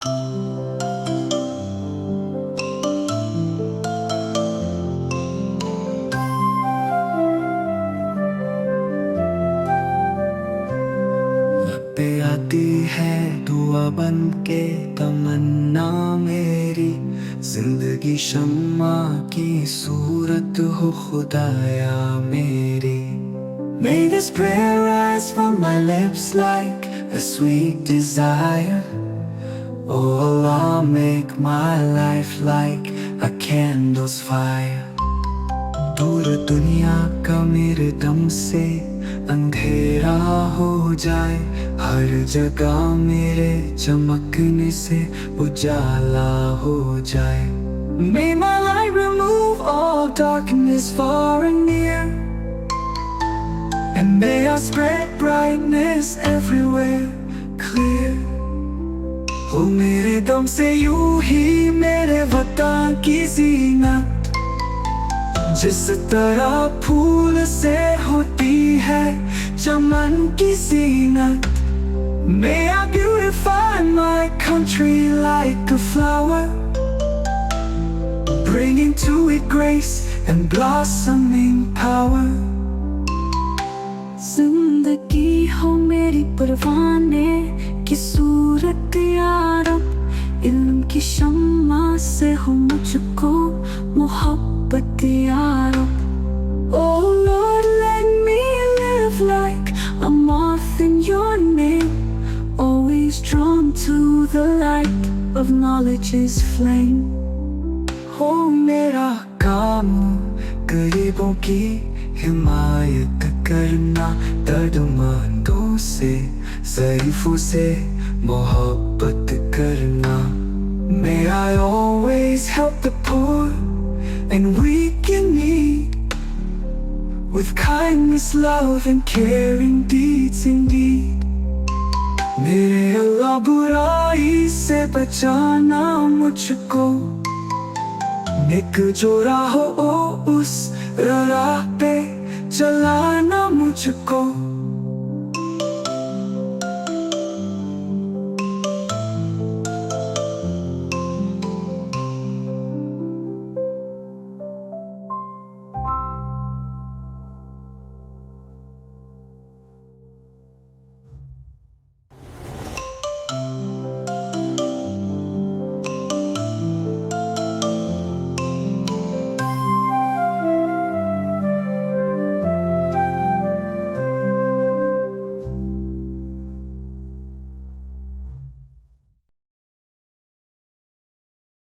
पे आती है दुआ बन के तमन्ना मेरी, जिंदगी शम्मा की सूरत हो खुदाया मेरी। May this prayer rise from my lips like a sweet desire. Oh Allah, make my life like a candle's fire. दूर दुनिया का मेरे दम से अंधेरा हो जाए, हर जगह मेरे चमकने से उजाला हो जाए। May my light remove all darkness far and near, and may I spread brightness everywhere clear. हो मेरे दम से यूं ही मेरे वतन की ज़ीनत, जिस तरह फूल से होती है चमन की ज़ीनत। May I beautify my country like a flower, bringing to it grace and blossoming power. जिंदगी हो मेरी परवाने की सूरत यारब, इल्म की शम्मा से हो मुझको मोहब्बत यारब। Oh Lord, let me live like a moth in your name, always drawn to the light of knowledge's flame. हो मेरा काम गरीबों की हिमायत करना, दर्दमंदों से ज़ईफ़ों से मोहब्बत करना। May I always help the poor and weak in need, with kindness, love and caring deeds indeed. मेरे अल्लाह बुराई से बचाना मुझको, नेक जो राह हो उस राह पे चलाना मुझको।